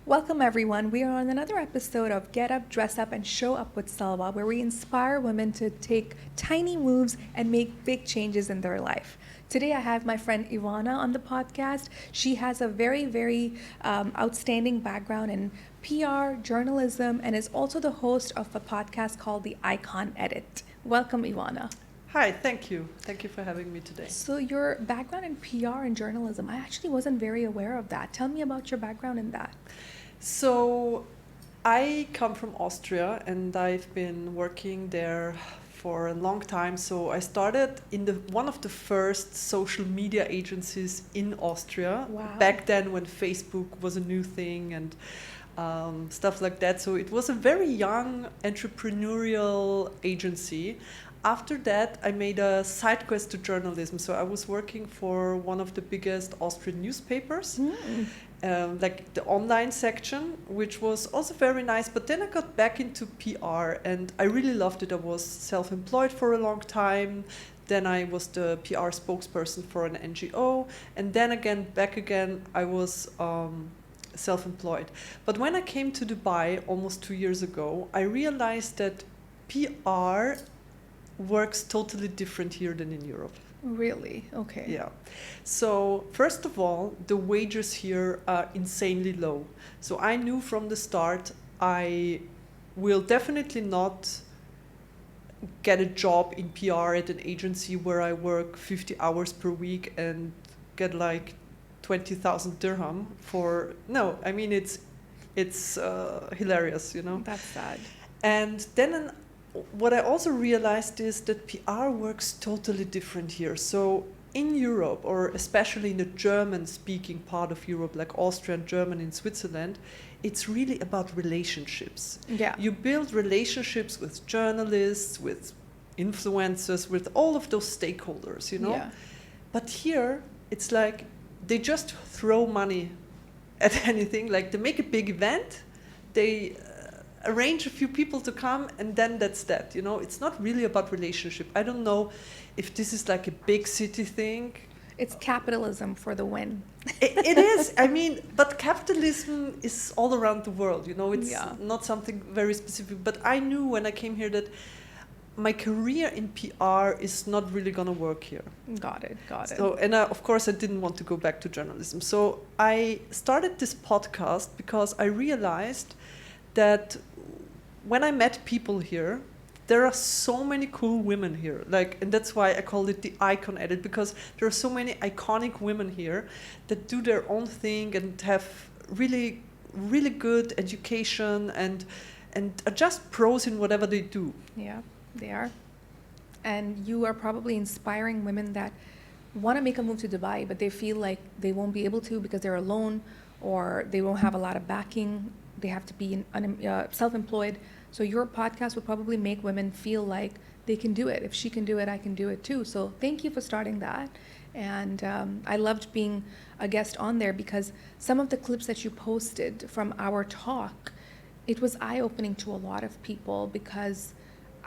Welcome, everyone. We are on another episode of Get Up, Dress Up, and Show Up with Salwa, where we inspire women to take tiny moves and make big changes in their life. Today, I have my friend Iwona on the podcast. She has a very outstanding background in PR, journalism, and is also the host of a podcast called the Candid. Welcome, Iwona. Hi, thank you. Thank you for having me today. So, your background in PR and journalism, I actually wasn't very aware of that. Tell me about your background in that. So, I come from Austria and I've been working there for a long time. So, I started in one of the first social media agencies in Austria. Wow. Back then when Facebook was a new thing and stuff like that. So, it was a very young entrepreneurial agency. After that, I made a side quest to journalism. So I was working for one of the biggest Austrian newspapers, like the online section, which was also very nice. But then I got back into PR and I really loved it. I was self-employed for a long time. Then I was the PR spokesperson for an NGO. And then back again, I was self-employed. But when I came to Dubai almost 2 years ago, I realized that PR works totally different here than in Europe. Really? Okay. Yeah. So first of all, the wages here are insanely low. So I knew from the start I will definitely not get a job in PR at an agency where I work 50 hours per week and get like 20,000 dirham for... No, I mean, it's hilarious, you know? That's sad. And then what I also realized is that PR works totally different here. So in Europe, or especially in the German-speaking part of Europe, like Austria and Germany and Switzerland, it's really about relationships. Yeah. You build relationships with journalists, with influencers, with all of those stakeholders, you know? Yeah. But here, it's like they just throw money at anything. Like they make a big event, they arrange a few people to come, and then that's that, you know? It's not really about relationship. I don't know if this is like a big city thing. It's capitalism for the win. It is. I mean, but capitalism is all around the world, you know? It's not something very specific. But I knew when I came here that my career in PR is not really going to work here. Got it. So, and of course, I didn't want to go back to journalism. So I started this podcast because I realized that when I met people here, there are so many cool women here. Like, and that's why I call it the Icon Edit, because there are so many iconic women here that do their own thing and have really, really good education and are just pros in whatever they do. Yeah, they are. And you are probably inspiring women that want to make a move to Dubai, but they feel like they won't be able to because they're alone or they won't have a lot of backing. They have to be self-employed. So your podcast would probably make women feel like they can do it. If she can do it, I can do it too. So thank you for starting that. And I loved being a guest on there because some of the clips that you posted from our talk, it was eye-opening to a lot of people because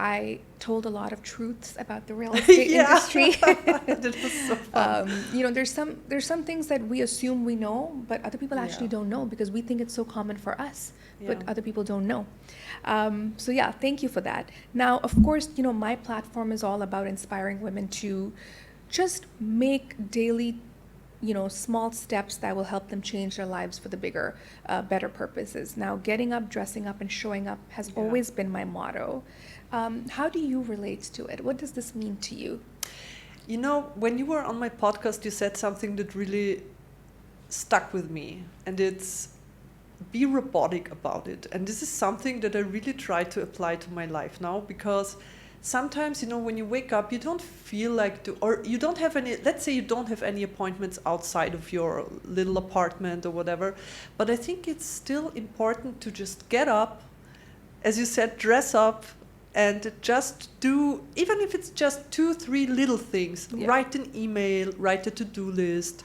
I told a lot of truths about the real estate industry. That was so fun. You know, there's some things that we assume we know, but other people actually don't know because we think it's so common for us, but other people don't know. So yeah, thank you for that. Now, of course, you know, my platform is all about inspiring women to just make daily, you know, small steps that will help them change their lives for the bigger, better purposes. Now, getting up, dressing up, and showing up has always been my motto. How do you relate to it? What does this mean to you? You know, when you were on my podcast, you said something that really stuck with me, and it's be robotic about it. And this is something that I really try to apply to my life now, because sometimes, you know, when you wake up, you don't feel like or you don't have any, let's say you don't have any appointments outside of your little apartment or whatever, but I think it's still important to just get up, as you said, dress up, and just do, even if it's just 2-3 little things, write an email, write a to-do list,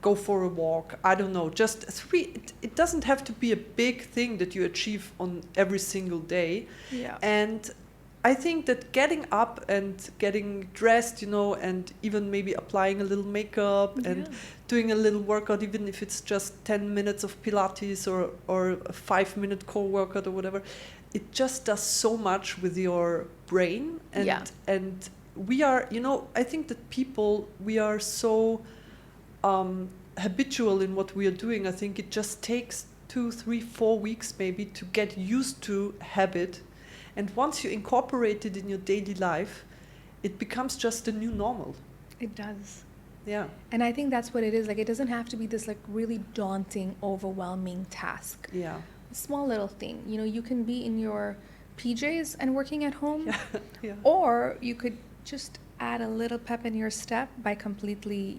go for a walk, I don't know, just 3, it doesn't have to be a big thing that you achieve on every single day. Yeah. And I think that getting up and getting dressed, you know, and even maybe applying a little makeup and doing a little workout, even if it's just 10 minutes of Pilates or a 5-minute core workout or whatever, it just does so much with your brain. And, Yeah. and we are, I think that people, we are so habitual in what we are doing. I think it just takes 2, 3, 4 weeks maybe to get used to habit. And once you incorporate it in your daily life, it becomes just a new normal. It does. Yeah. And I think that's what it is. Like, it doesn't have to be this like really daunting, overwhelming task. Yeah. A small little thing. You can be in your PJs and working at home, Yeah. or you could just add a little pep in your step by completely,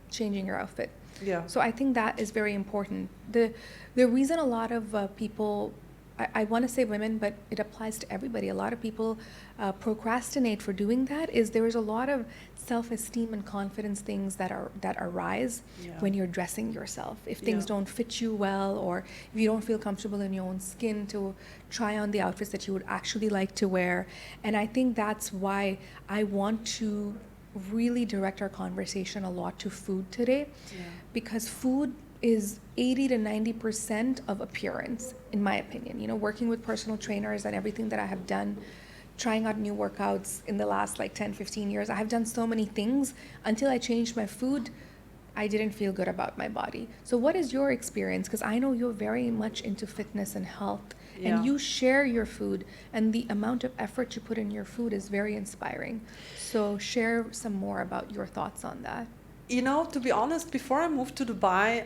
changing your outfit. Yeah. So I think that is very important. The reason a lot of people, I want to say women, but it applies to everybody. A lot of people procrastinate for doing that. Is there is a lot of self-esteem and confidence things that arise when you're dressing yourself. If things don't fit you well, or if you don't feel comfortable in your own skin to try on the outfits that you would actually like to wear. And I think that's why I want to really direct our conversation a lot to food today, because food is 80 to 90% of appearance, in my opinion. Working with personal trainers and everything that I have done, trying out new workouts in the last 10, 15 years, I have done so many things. Until I changed my food, I didn't feel good about my body. So what is your experience? Because I know you're very much into fitness and health, and you share your food, and the amount of effort you put in your food is very inspiring. So share some more about your thoughts on that. To be honest, before I moved to Dubai,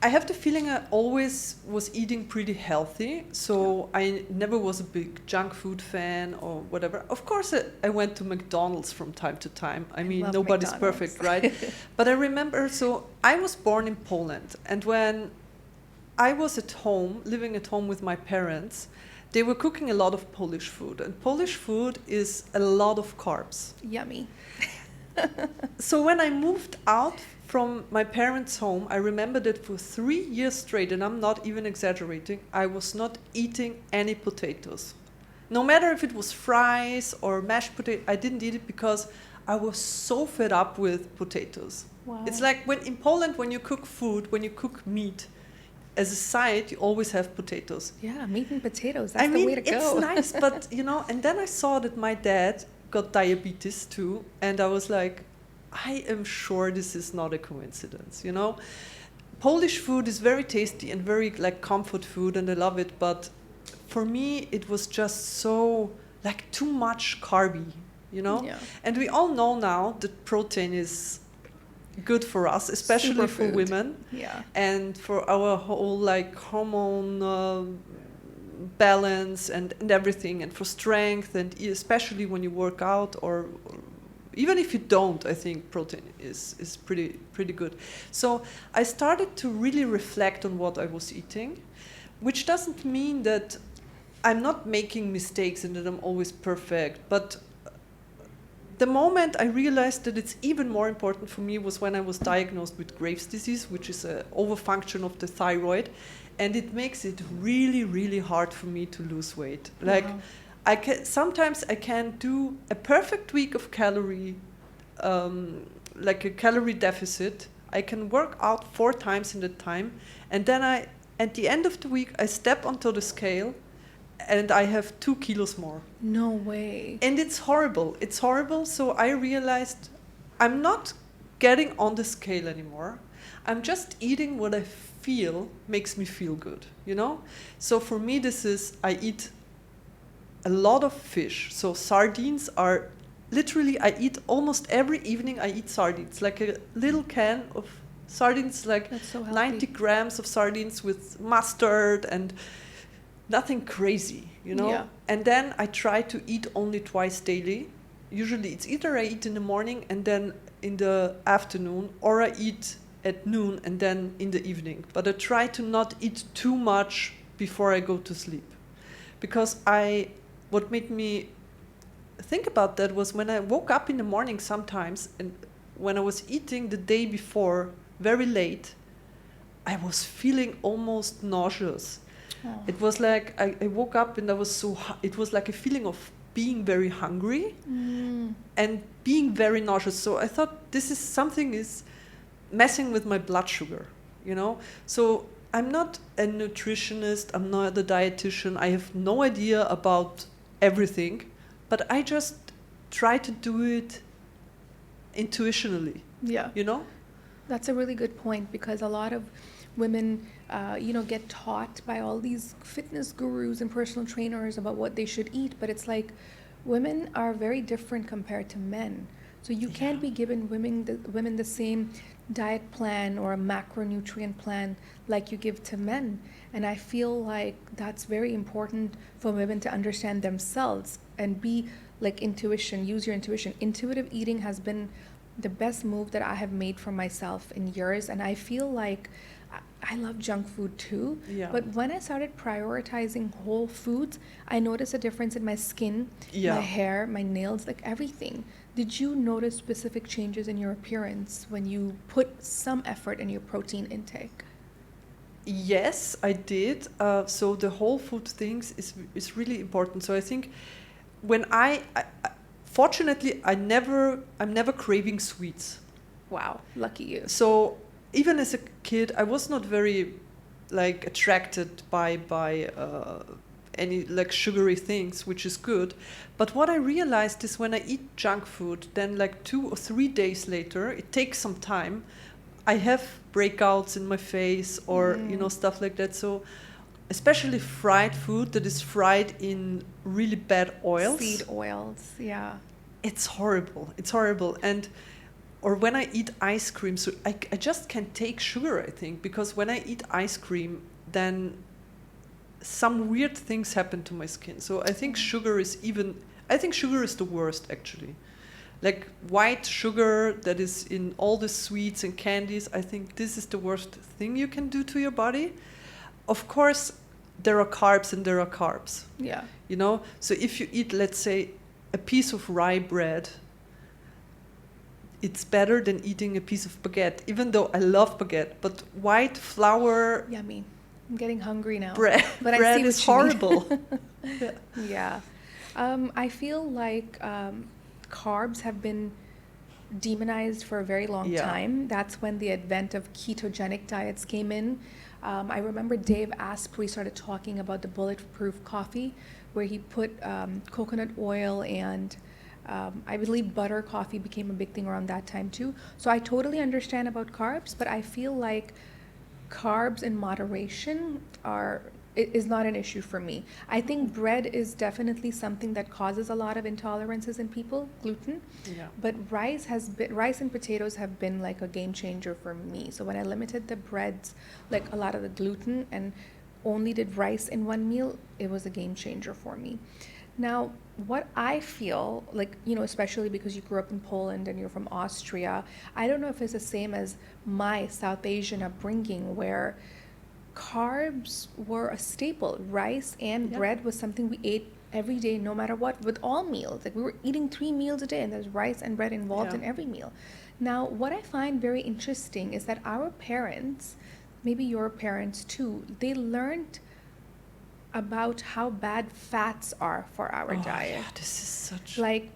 I have the feeling I always was eating pretty healthy. So I never was a big junk food fan or whatever. Of course, I went to McDonald's from time to time. I mean, nobody's perfect, right? But I remember, I was born in Poland. And when I was living at home with my parents, they were cooking a lot of Polish food. And Polish food is a lot of carbs. Yummy. So when I moved out from my parents' home, I remember that for 3 years straight, and I'm not even exaggerating, I was not eating any potatoes. No matter if it was fries or mashed potato, I didn't eat it because I was so fed up with potatoes. Wow. It's like in Poland, when you cook food, when you cook meat, as a side, you always have potatoes. Yeah, meat and potatoes, that's the way to go. It's nice, but, and then I saw that my dad got diabetes too, and I was like, I am sure this is not a coincidence, Polish food is very tasty and very comfort food, and I love it, but for me it was just so too much carby, And we all know now that protein is good for us, especially for women, and for our whole hormone balance and everything, and for strength, and especially when you work out, or even if you don't, I think protein is pretty good. So I started to really reflect on what I was eating, which doesn't mean that I'm not making mistakes and that I'm always perfect, but the moment I realized that it's even more important for me was when I was diagnosed with Graves' disease, which is an overfunction of the thyroid, and it makes it really, really hard for me to lose weight. Sometimes I can do a perfect week of a calorie deficit. I can work out 4 times in that time, and then at the end of the week, I step onto the scale, and I have 2 kilos more. No way. And it's horrible. It's horrible. So I realized I'm not getting on the scale anymore. I'm just eating what I feel makes me feel good, So for me, I eat a lot of fish. So sardines are literally, I eat almost every evening, I eat sardines. Like a little can of sardines, That's so healthy. 90 grams of sardines with mustard and nothing crazy, And then I try to eat only twice daily. Usually it's either I eat in the morning and then in the afternoon, or I eat at noon and then in the evening. But I try to not eat too much before I go to sleep. Because what made me think about that was when I woke up in the morning sometimes, and when I was eating the day before very late, I was feeling almost nauseous. Oh. It was like I woke up and I was it was like a feeling of being very hungry Mm. and being very nauseous. So I thought this is something is messing with my blood sugar, you know? So I'm not a nutritionist, I'm not a dietitian, I have no idea about everything, but I just try to do it intuitionally, Yeah. you know? That's a really good point because a lot of women, get taught by all these fitness gurus and personal trainers about what they should eat, but it's like women are very different compared to men. So you can't Yeah. be giving women the same diet plan or a macronutrient plan like you give to men. And I feel like that's very important for women to understand themselves and be like intuition, use your intuition. Intuitive eating has been the best move that I have made for myself in years. And I feel like I love junk food too. Yeah. But when I started prioritizing whole foods, I noticed a difference in my skin, Yeah. my hair, my nails, like everything. Did you notice specific changes in your appearance when you put some effort in your protein intake? Yes, I did. So the whole food things is really important. So I think when fortunately I'm never craving sweets. Wow, lucky you. So even as a kid, I was not very like attracted by any like sugary things, which is good. But what I realized is when I eat junk food, then like 2 or 3 days later, it takes some time. I have breakouts in my face or stuff like that. So especially fried food that is fried in really bad oils. Seed oils, yeah. It's horrible. It's horrible. And or when I eat ice cream, so I just can't take sugar, I think, because when I eat ice cream, then some weird things happen to my skin. So I think sugar is the worst, actually. Like white sugar that is in all the sweets and candies, I think this is the worst thing you can do to your body. Of course, there are carbs and there are carbs. Yeah. You know, so if you eat, let's say, a piece of rye bread, it's better than eating a piece of baguette, even though I love baguette. But white flour Yummy. I'm getting hungry now. bread, But I bread see what is you mean. horrible. Yeah. I feel like carbs have been demonized for a very long Yeah. time. That's when the advent of ketogenic diets came in. I remember Dave Asprey started talking about the bulletproof coffee, where he put coconut oil and I believe butter coffee became a big thing around that time too. So I totally understand about carbs, but I feel like carbs in moderation is not an issue for me. I think bread is definitely something that causes a lot of intolerances in people, gluten. Yeah. But rice and potatoes have been like a game changer for me. So when I limited the breads, like a lot of the gluten, and only did rice in one meal, it was a game changer for me. Now, what I feel like, especially because you grew up in Poland and you're from Austria, I don't know if it's the same as my South Asian upbringing where carbs were a staple. Rice and Yeah. bread was something we ate every day, no matter what, with all meals. Like we were eating 3 meals a day and there's rice and bread involved Yeah. in every meal. Now, what I find very interesting is that our parents, maybe your parents too, they learned about how bad fats are for our diet. Yeah, this is such. Like,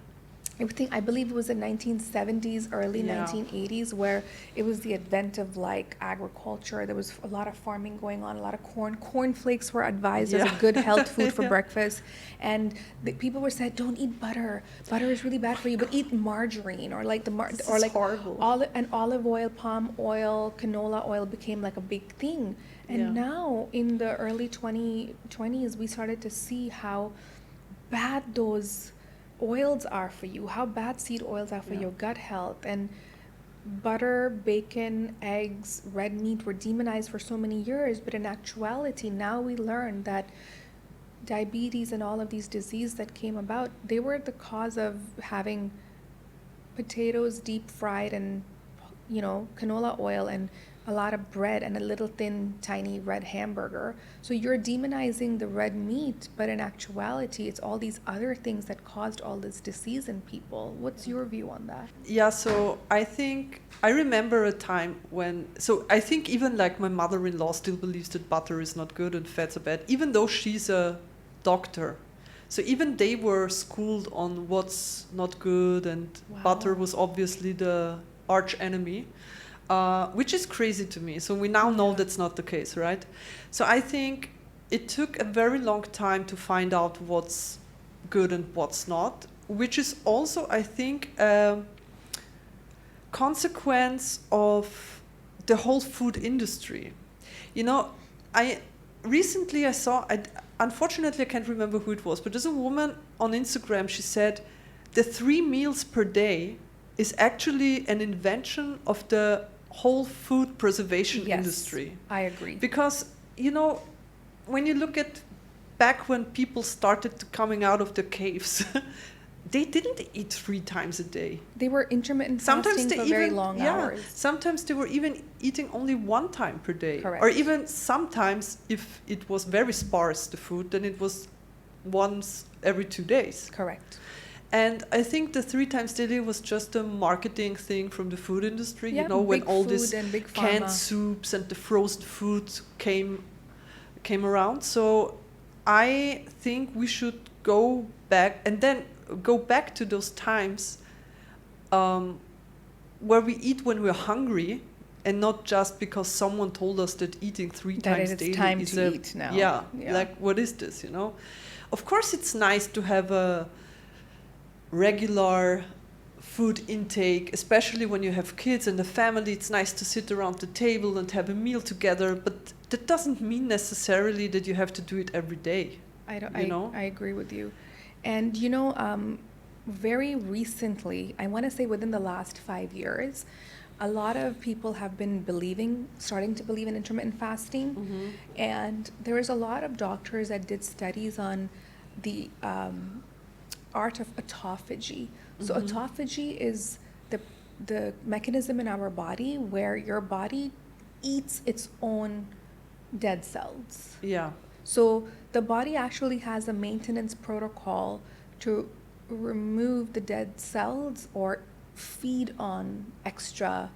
I believe it was the 1970s, early Yeah. 1980s, where it was the advent of like agriculture. There was a lot of farming going on, a lot of corn. Cornflakes were advised as Yeah. a good health food for Yeah. breakfast. And people were said, don't eat butter. Butter is really bad for you, but eat margarine or like This or is like horrible. olive oil, palm oil, canola oil became like a big thing. And Yeah. now in the early 2020s, we started to see how bad those oils are for you, how bad seed oils are for Yeah. your gut health. And butter, bacon, eggs, red meat were demonized for so many years, but in actuality, now we learn that diabetes and all of these diseases that came about, they were the cause of having potatoes deep fried and, canola oil and a lot of bread and a little thin, tiny red hamburger. So you're demonizing the red meat, but in actuality, it's all these other things that caused all this disease in people. What's your view on that? Yeah, so I remember a time so I think even like my mother-in-law still believes that butter is not good and fats are bad, even though she's a doctor. So even they were schooled on what's not good, and Wow. butter was obviously the arch enemy, which is crazy to me. So we now know Yeah. that's not the case, right? So I think it took a very long time to find out what's good and what's not, which is also, I think, a consequence of the whole food industry. You know, recently I saw, unfortunately I can't remember who it was, but there's a woman on Instagram, she said the 3 meals per day is actually an invention of the whole food preservation Yes, industry. I agree. Because, you know, when you look at back when people started coming out of the caves, they didn't eat 3 times a day. They were intermittent Sometimes fasting they for even, very long hours. sometimes they were even eating only 1 time per day. Correct. Or even sometimes, if it was very sparse, the food, then it was once every 2 days. Correct. And I think the 3 times daily was just a marketing thing from the food industry. Yeah, You know, when big all food this and big canned pharma. soups and the frozen foods came around. So I think we should go back to those times where we eat when we're hungry, and not just because someone told us that eating 3 That times it's daily time is to eat now. Yeah, Yeah. like what is this, you know? Of course it's nice to have a regular food intake, especially when you have kids and a family. It's nice to sit around the table and have a meal together, but that doesn't mean necessarily that you have to do it every day. I agree with you. And you know, very recently, I want to say within the last 5 years, a lot of people have been starting to believe in intermittent fasting. Mm-hmm. And there is a lot of doctors that did studies on the art of autophagy. So Mhm. autophagy is the mechanism in our body where your body eats its own dead cells. Yeah. So the body actually has a maintenance protocol to remove the dead cells or feed on extra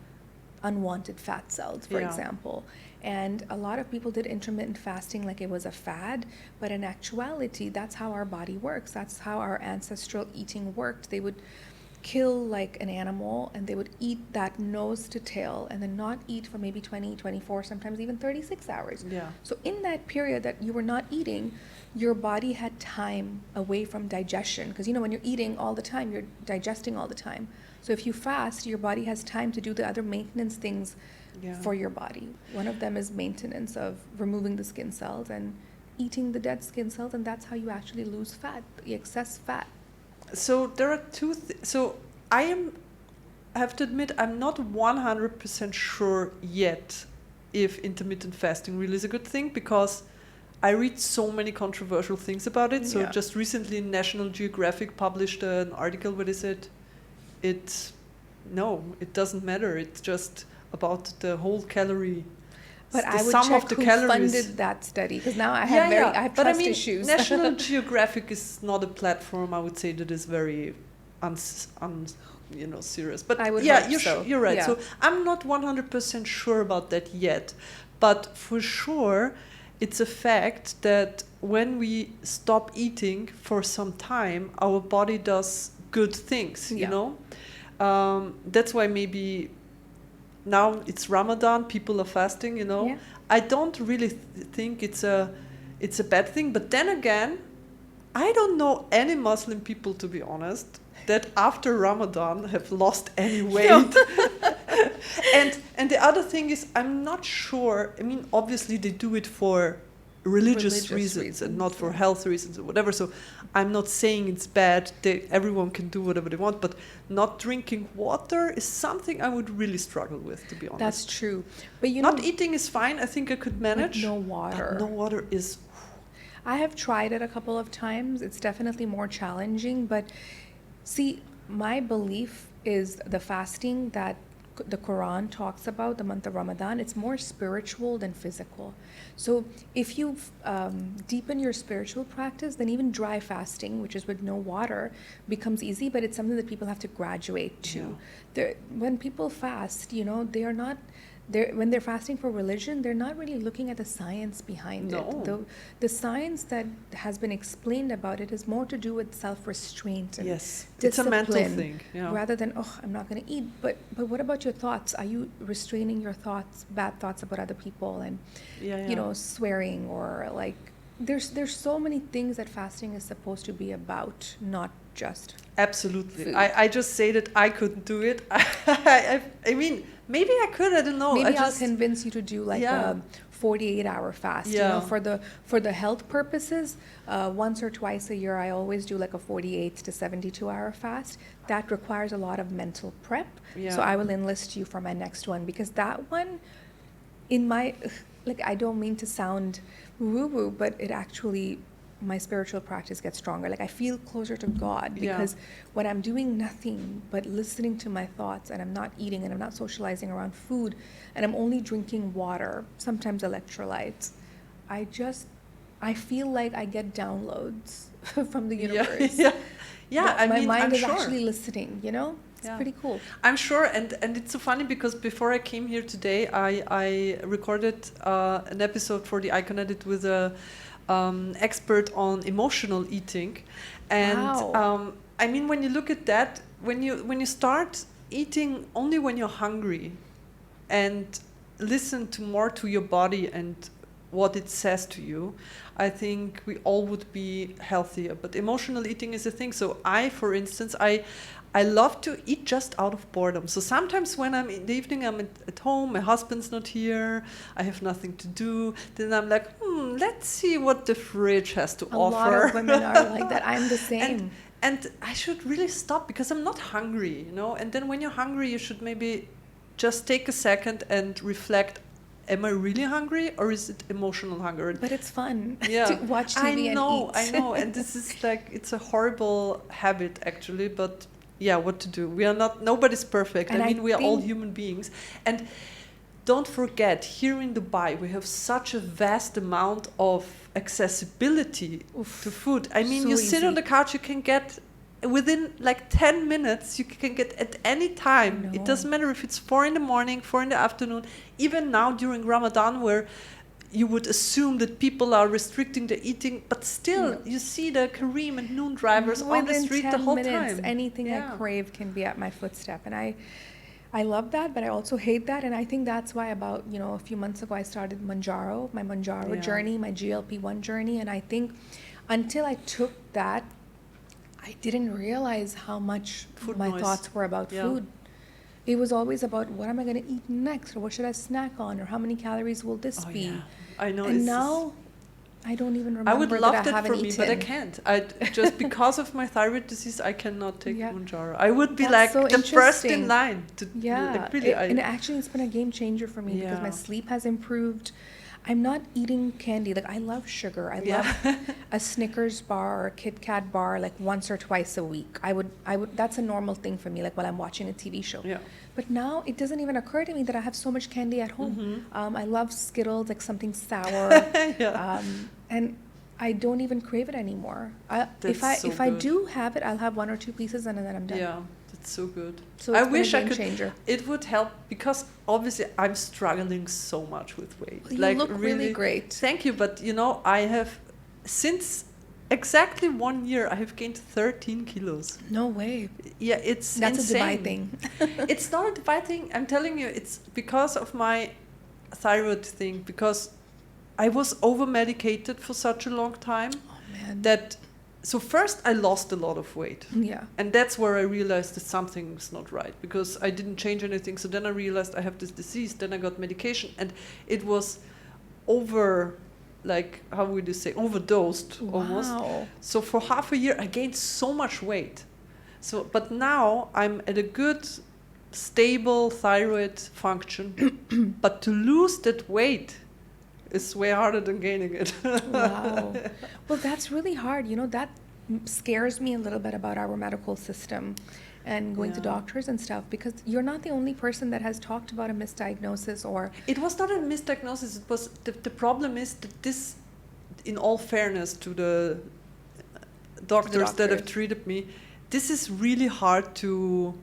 unwanted fat cells, for Yeah. example. And a lot of people did intermittent fasting like it was a fad, but in actuality, that's how our body works. That's how our ancestral eating worked. They would kill like an animal and they would eat that nose to tail and then not eat for maybe 20, 24, sometimes even 36 hours. Yeah. So in that period that you were not eating, your body had time away from digestion. Because you know, when you're eating all the time, you're digesting all the time. So if you fast, your body has time to do the other maintenance things Yeah. for your body. One of them is maintenance of removing the skin cells and eating the dead skin cells, and that's how you actually lose fat, the excess fat. So there are so I have to admit I'm not 100% sure yet if intermittent fasting really is a good thing, because I read so many controversial things about it. So Yeah. just recently National Geographic published an article where they said it doesn't matter. It's just about the whole calorie. But the I would sum check of the who calories. funded that study, because now I have But I trust mean, issues. National Geographic is not a platform, I would say, that is very serious. But I would yeah, hope you're so. you're right. Yeah. So I'm not 100% sure about that yet, but for sure, it's a fact that when we stop eating for some time, our body does good things. Yeah. You know, that's why maybe now it's Ramadan, people are fasting. You know, Yeah. I don't really think it's a bad thing. But then again, I don't know any Muslim people, to be honest, that after Ramadan have lost any weight. And the other thing is, I'm not sure. I mean, obviously they do it for religious reasons and not for yeah. health reasons or whatever. So I'm not saying it's bad. Everyone can do whatever they want, but not drinking water is something I would really struggle with, to be honest. That's true. But you Not know, eating is fine. I think I could manage. no water. But no water is. I have tried it a couple of times. It's definitely more challenging, but see, my belief is the fasting that the Quran talks about, the month of Ramadan, it's more spiritual than physical. So if you deepen your spiritual practice, then even dry fasting, which is with no water, becomes easy, but it's something that people have to graduate to. When people fast, you know, they are not when they're fasting for religion, they're not really looking at the science behind No. it. The science that has been explained about it is more to do with self-restraint and Yes, discipline, it's a mental thing. Yeah. rather than, oh, I'm not going to eat. But what about your thoughts? Are you restraining your thoughts, bad thoughts about other people, and Yeah. you know, swearing, or like there's so many things that fasting is supposed to be about, not just Absolutely. food. I just say that I couldn't do it. I mean, maybe I could. I don't know. Maybe I'll just convince you to do like Yeah. a 48-hour fast. You Yeah. know, for the health purposes, once or twice a year, I always do like a 48 to 72-hour fast. That requires a lot of mental prep. Yeah. So I will enlist you for my next one, because that one, in my, like, I don't mean to sound woo-woo, but it actually, my spiritual practice gets stronger. Like, I feel closer to God, Yeah. because when I'm doing nothing but listening to my thoughts, and I'm not eating, and I'm not socializing around food, and I'm only drinking water, sometimes electrolytes, I feel like I get downloads from the universe. Yeah. That I my mean, mind I'm is sure. actually listening, you know? It's Yeah. pretty cool. I'm sure, and it's so funny because before I came here today, I recorded an episode for the Candid with a expert on emotional eating, and Wow. I mean, when you look at that, when you start eating only when you're hungry, and listen more to your body and what it says to you, I think we all would be healthier. But emotional eating is a thing. So for instance, I love to eat just out of boredom. So sometimes when I'm in the evening, I'm at home, my husband's not here, I have nothing to do, then I'm like, let's see what the fridge has to A offer. lot of women are like that. I'm the same. And I should really stop because I'm not hungry, you know? And then when you're hungry, you should maybe just take a second and reflect, am I really hungry, or is it emotional hunger? But it's fun Yeah. to watch TV and eat. I know. And this is like, it's a horrible habit actually, but yeah, what to do? Nobody's perfect. And I mean, we are all think- human beings. And don't forget, here in Dubai, we have such a vast amount of accessibility to food. I mean, so you sit on easy. the couch, you can get within like 10 minutes, you can get at any time. It No. doesn't matter if it's 4 in the morning, 4 in the afternoon, even now during Ramadan, where you would assume that people are restricting the eating, but still, No. you see the Kareem and Noon drivers on the Within street 10 the whole minutes, time. anything Yeah. I crave can be at my footstep. And I love that, but I also hate that. And I think that's why about, a few months ago, I started my Manjaro Yeah. journey, my GLP-1 journey. And I think until I took that, I didn't realize how much Food my noise. thoughts were about Yeah. food. It was always about, what am I going to eat next? Or what should I snack on? Or how many calories will this Oh, be? yeah. I know. And it's now I don't even remember I would that love I that haven't for me, eaten. but I can't. Just because of my thyroid disease, I cannot take Yeah. Manjaro. I would be That's like so the first in interesting. line to Yeah, like really. and actually it's been a game changer for me because my Yeah. sleep has improved. I'm not eating candy. Like, I love sugar. I Yeah. love a Snickers bar or a Kit Kat bar like once or twice a week. I would that's a normal thing for me, like while I'm watching a TV show. Yeah. But now it doesn't even occur to me that I have so much candy at home. Mm-hmm. I love Skittles, like something sour. Yeah. And I don't even crave it anymore. If That's so I good. do have it, I'll have one or two pieces and then I'm done. Yeah, that's so good. So I it's been wish a I game could. changer. It would help because obviously I'm struggling so much with weight. You look really great. Thank you, but I have since exactly 1 year I have gained 13 kilos. No way. Yeah, it's That's insane. a Dubai thing. It's not a Dubai thing. I'm telling you, it's because of my thyroid thing. Because I was over medicated for such a long time Oh man. that. So first I lost a lot of weight. Yeah. And that's where I realized that something's not right because I didn't change anything. So then I realized I have this disease. Then I got medication, and it was overdosed almost. Wow. So for half a year, I gained so much weight. But now I'm at a good, stable thyroid function. But to lose that weight is way harder than gaining it. Wow. Well, that's really hard. That scares me a little bit about our medical system and going to Yeah. doctors and stuff, because you're not the only person that has talked about a misdiagnosis or It was not a misdiagnosis. It was the problem is that this, in all fairness to the doctors that have doctors. treated me, this is really hard to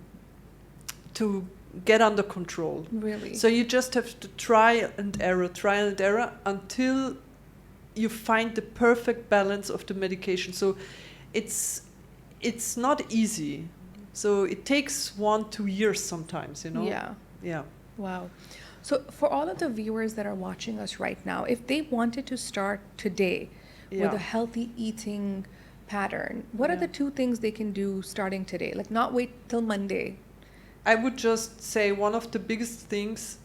get under control. Really? So you just have to try and error until you find the perfect balance of the medication. So it's not easy. So it takes 1-2 years sometimes, you know? Yeah. Yeah. Wow. So for all of the viewers that are watching us right now, if they wanted to start today with Yeah. a healthy eating pattern, what are Yeah. the 2 things they can do starting today? Like not wait till Monday. I would just say one of the biggest things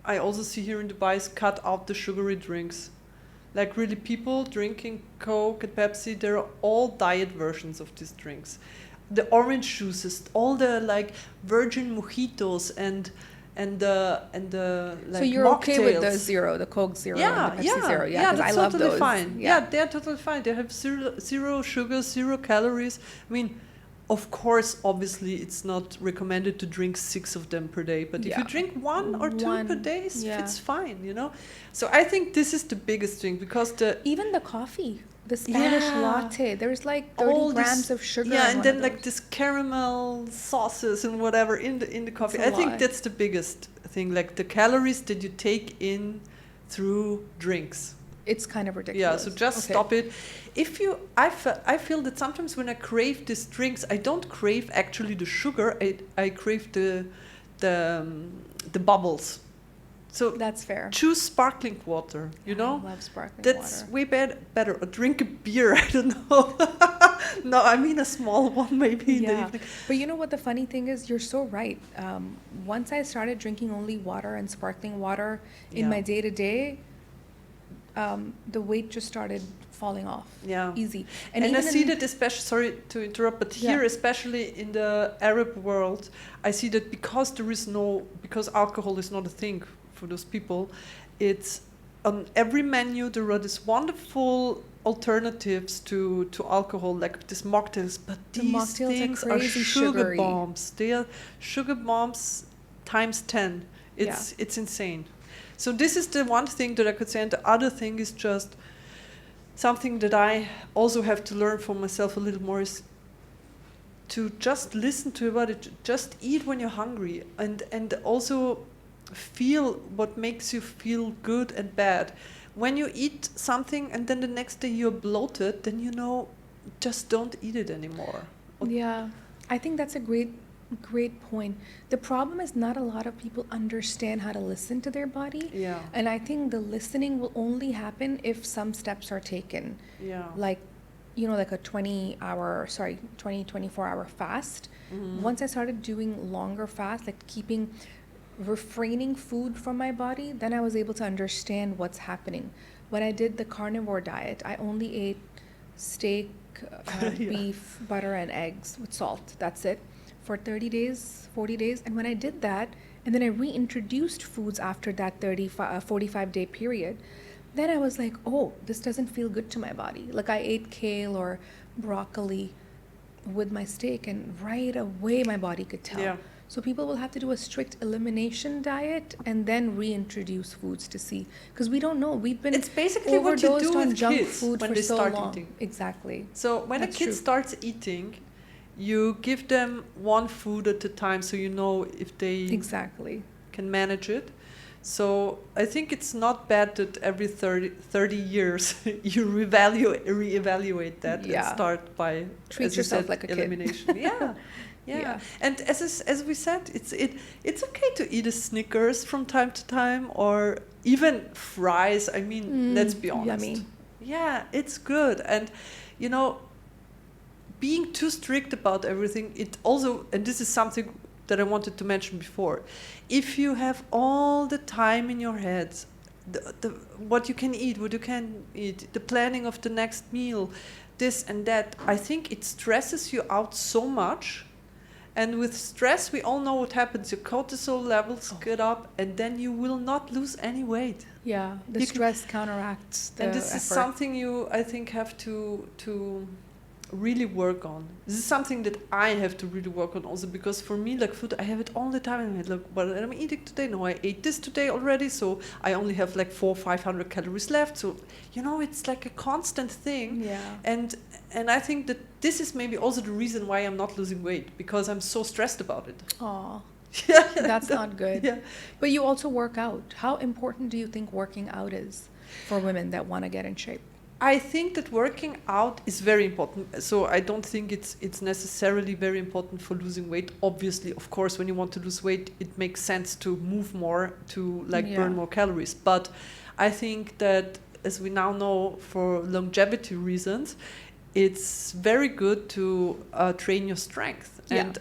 I also see here in Dubai is cut out the sugary drinks. Like really people drinking Coke and Pepsi, they're all diet versions of these drinks. The orange juices, all the like virgin mojitos and the like So you're mocktails. okay with the zero, the Coke Zero and the Pepsi Zero? Yeah, 'cause that's I love totally those. fine. Yeah. They're totally fine. They have zero sugar, 0 calories. I mean, of course, obviously, it's not recommended to drink 6 of them per day. But if Yeah. you drink 1 or 2 per day, yeah. it's fine, you know? So I think this is the biggest thing because Even the coffee, the Spanish Yeah. latte, there's like 30 all grams this, of sugar. yeah, in and one then of like those. this caramel sauces and whatever in the coffee. That's I a think lot. that's the biggest thing, like the calories that you take in through drinks. It's kind of Yeah, ridiculous. so just Okay. stop it. If you, I feel that sometimes when I crave these drinks, I don't crave actually the sugar. I crave the bubbles. So That's fair. choose sparkling water. You know, I love sparkling that's water. way better. Or drink a beer. I don't know. No, I mean a small one maybe in the Yeah, evening. but you know what the funny thing is? You're so right. Once I started drinking only water and sparkling water in Yeah. my day to day, the weight just started falling off. Yeah. Easy. And I even see in- that especially, sorry to interrupt, but here, Yeah. especially in the Arab world, I see that because alcohol is not a thing for those people, it's on every menu there are these wonderful alternatives to alcohol, like these mocktails, but The these mocktails are things are crazy sugar sugary. bombs. They are sugar bombs times 10. It's insane. So this is the one thing that I could say, and the other thing is just something that I also have to learn for myself a little more is to just listen to your body, just eat when you're hungry, and also feel what makes you feel good and bad. When you eat something and then the next day you're bloated, then you know, just don't eat it anymore. Yeah, I think that's a great point. The problem is not a lot of people understand how to listen to their body. Yeah. And I think the listening will only happen if some steps are taken. Yeah. Like, like a 24-hour fast. Mhm. Once I started doing longer fast, like refraining food from my body, then I was able to understand what's happening. When I did the carnivore diet, I only ate steak, Yeah. beef, butter, and eggs with salt. That's it for 30 days, 40 days. And when I did that, and then I reintroduced foods after that 45-day period, then I was like, oh, this doesn't feel good to my body. Like I ate kale or broccoli with my steak, and right away my body could tell. Yeah. So people will have to do a strict elimination diet and then reintroduce foods to see, because we don't know. We've been It's basically what you overdosed do on with junk kids food when for they so start long. eating. Exactly. So when That's a kid true. starts eating, you give them one food at a time so you know if they Exactly. can manage it. So I think it's not bad that every 30 years you reevaluate that Yeah. and start by, Treat as you yourself said, like a kid. elimination. Yeah. Yeah. Yeah. And as we said, it's okay to eat a Snickers from time to time, or even fries. I mean, let's be honest. Yummy. Yeah, it's good. And being too strict about everything, it also, and this is something that I wanted to mention before, if you have all the time in your head, what you can eat, what you can eat, the planning of the next meal, this and that, I think it stresses you out so much. And with stress, we all know what happens. Your cortisol levels get up, and then you will not lose any weight. Yeah. The You can- stress counteracts the And this is effort. something you, I think, have to really work on. This is something that I have to really work on also, because for me, like food, I have it all the time in my head. Like, what am I eating today? No, I ate this today already, so I only have like 400-500 calories left. So, it's like a constant thing. Yeah. And I think that this is maybe also the reason why I'm not losing weight, because I'm so stressed about it. Aw. Yeah, That's not good. Yeah. But you also work out. How important do you think working out is for women that want to get in shape? I think that working out is very important. So I don't think it's necessarily very important for losing weight. Obviously, of course, when you want to lose weight, it makes sense to move more, to like Yeah. burn more calories. But I think that, as we now know, for longevity reasons, it's very good to train your strength. Yeah. And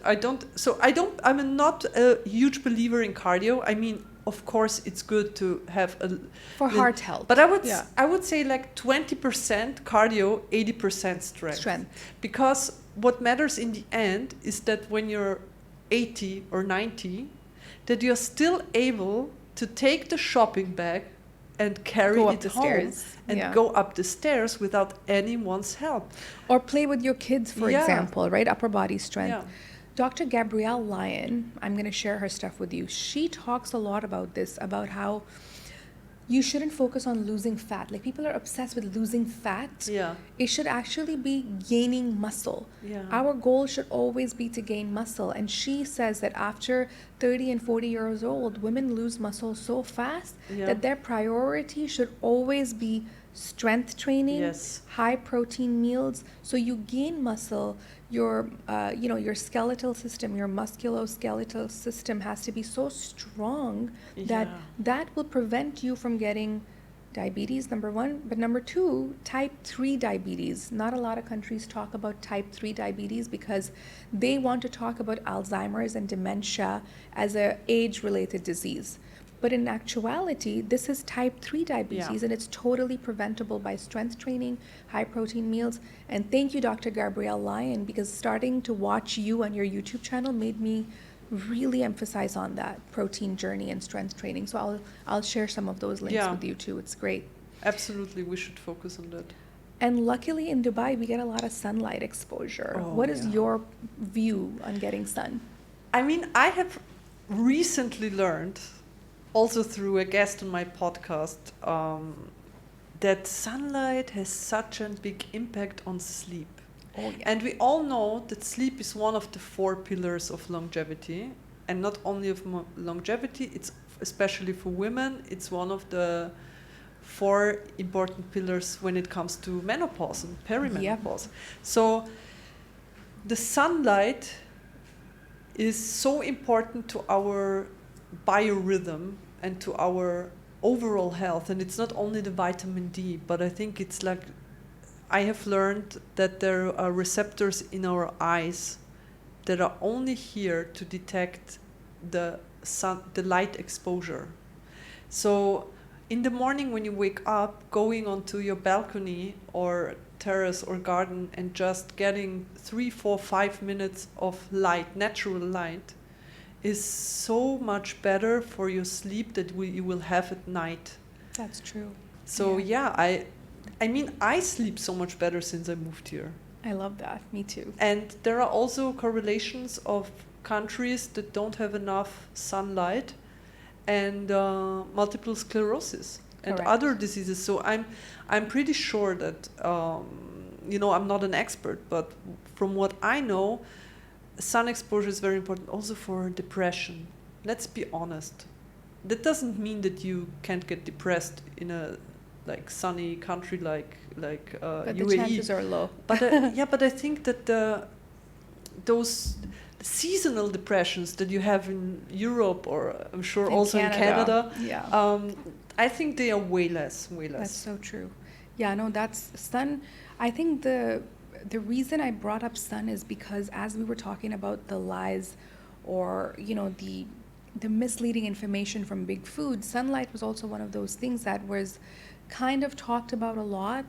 I'm not a huge believer in cardio. I mean, of course, it's good to have a For heart health. but Yeah. I would say like 20% cardio, 80% strength. Strength. Because what matters in the end is that when you're 80 or 90, that you're still able to take the shopping bag and carry Go it up the home stairs. and Yeah. go up the stairs without anyone's help. Or play with your kids, for Yeah. example, right? Upper body strength. Yeah. Dr. Gabrielle Lyon, I'm going to share her stuff with you. She talks a lot about this, about how you shouldn't focus on losing fat. Like, people are obsessed with losing fat. Yeah. It should actually be gaining muscle. Yeah. Our goal should always be to gain muscle. And she says that after 30 and 40 years old, women lose muscle so fast Yeah. that their priority should always be strength training, Yes. high protein meals. So you gain muscle. Your your skeletal system, your musculoskeletal system has to be so strong that Yeah. that will prevent you from getting diabetes, number one. But number two, type 3 diabetes. Not a lot of countries talk about type 3 diabetes because they want to talk about Alzheimer's and dementia as a age-related disease. But in actuality, this is type 3 diabetes, Yeah. and it's totally preventable by strength training, high protein meals. And thank you, Dr. Gabrielle Lyon, because starting to watch you on your YouTube channel made me really emphasize on that protein journey and strength training. So I'll share some of those links Yeah. with you too. It's great. Absolutely, we should focus on that. And luckily in Dubai, we get a lot of sunlight exposure. Oh, What is yeah. your view on getting sun? I mean, I have recently learned, also through a guest on my podcast, that sunlight has such a big impact on sleep. Oh, yeah. And we all know that sleep is one of the 4 pillars of longevity. And not only of longevity, it's especially for women, it's one of the 4 important pillars when it comes to menopause and perimenopause. So the sunlight is so important to our biorhythm and to our overall health. And it's not only the vitamin D, but I think it's like, I have learned that there are receptors in our eyes that are only here to detect the sun, the light exposure. So in the morning when you wake up, going onto your balcony or terrace or garden and just getting 3, 4, 5 minutes of light, natural light, is so much better for your sleep that you will have at night. That's true. So yeah, I mean, I sleep so much better since I moved here. I love that. Me too. And there are also correlations of countries that don't have enough sunlight and multiple sclerosis and Correct. other diseases. So I'm pretty sure that I'm not an expert, but from what I know, sun exposure is very important also for depression. Let's be honest. That doesn't mean that you can't get depressed in a like sunny country like But UAE. the chances are low. But but I think that those seasonal depressions that you have in Europe, or I'm sure In also in Canada, Yeah. I think they are way less. That's so true. Yeah, no, that's sun. I think the reason I brought up sun is because as we were talking about the lies or, the misleading information from big food, sunlight was also one of those things that was kind of talked about a lot.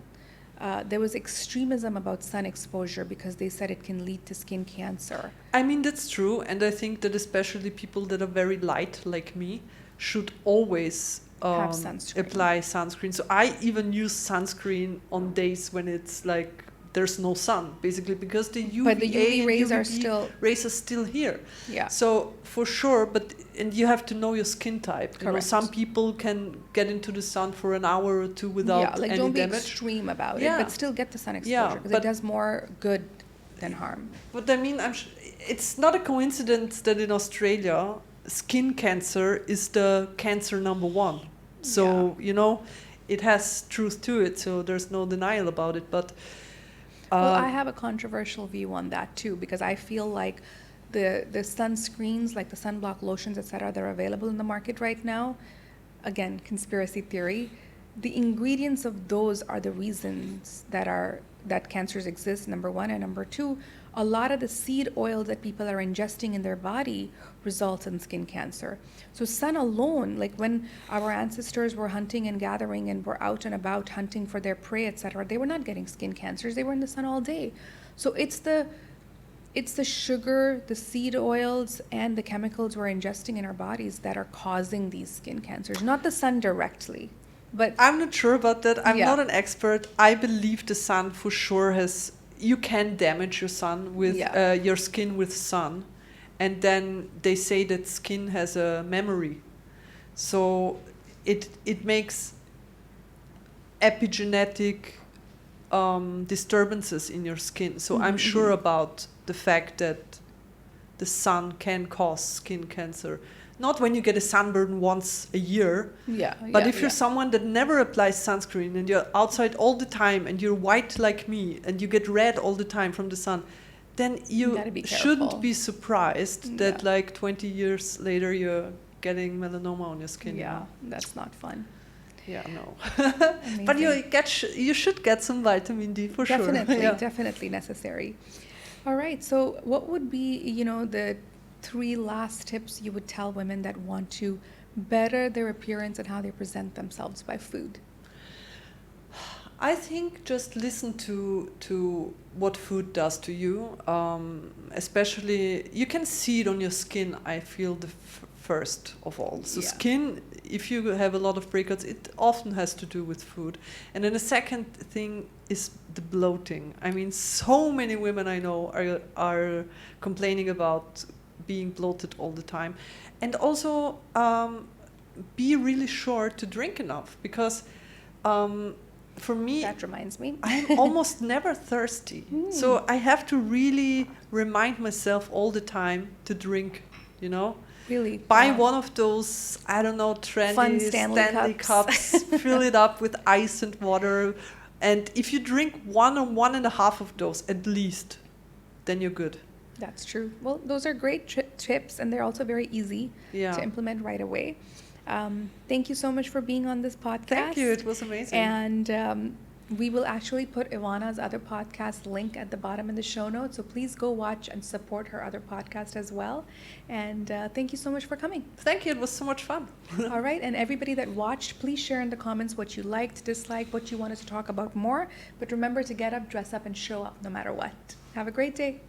There was extremism about sun exposure because they said it can lead to skin cancer. I mean, that's true. And I think that especially people that are very light like me should always Have sunscreen. apply sunscreen. So I even use sunscreen on days when it's like there's no sun, basically, because the UVA But the UV and rays are UVB rays are still here. Yeah. So for sure, and you have to know your skin type. Correct. Some people can get into the sun for an hour or two without like any don't be damage. extreme about Yeah. it, but still get the sun Yeah, exposure because but- it does more good than harm. But I mean, it's not a coincidence that in Australia, skin cancer is the cancer number one. So, you know, it has truth to it, so there's no denial about it. But well, I have a controversial view on that too, because I feel like the sunscreens, like the sunblock lotions, etc., that are available in the market right now, again, conspiracy theory, the ingredients of those are the reasons that cancers exist, number one, and number two, a lot of the seed oil that people are ingesting in their body results in skin cancer. So sun alone, like when our ancestors were hunting and gathering and were out and about hunting for their prey, etc., they were not getting skin cancers. They were in the sun all day. So it's the sugar, the seed oils, and the chemicals we're ingesting in our bodies that are causing these skin cancers, not the sun directly. But I'm not sure about that. I'm Yeah. not an expert. I believe the sun for sure has. You can damage your sun with your skin with sun, and then they say that skin has a memory, so it makes epigenetic disturbances in your skin. So I'm sure about the fact that the sun can cause skin cancer. Not when you get a sunburn once a year, but if you're someone that never applies sunscreen and you're outside all the time and you're white like me and you get red all the time from the sun, then you shouldn't be surprised that like 20 years later you're getting melanoma on your skin. Yeah, that's not fun. Yeah, no. But you should get some vitamin D for sure. Definitely necessary. All right, so what would be, you know, the 3 last tips you would tell women that want to better their appearance and how they present themselves by food? I think just listen to what food does to you. Especially, you can see it on your skin, I feel, the first of all. So skin, if you have a lot of breakouts, it often has to do with food. And then the second thing is the bloating. I mean, so many women I know are complaining about being bloated all the time. And also be really sure to drink enough, because for me, that reminds me, I'm almost never thirsty. So I have to really remind myself all the time to drink, you know. Really? Buy one of those, I don't know, trendy fun Stanley cups, fill it up with ice and water. And if you drink 1 or 1.5 of those at least, then you're good. That's true. Well, those are great tips, and they're also very easy to implement right away. Thank you so much for being on this podcast. Thank you. It was amazing. And we will actually put Iwona's other podcast link at the bottom in the show notes. So please go watch and support her other podcast as well. And thank you so much for coming. Thank you. It was so much fun. All right. And everybody that watched, please share in the comments what you liked, disliked, what you wanted to talk about more. But remember to get up, dress up, and show up no matter what. Have a great day.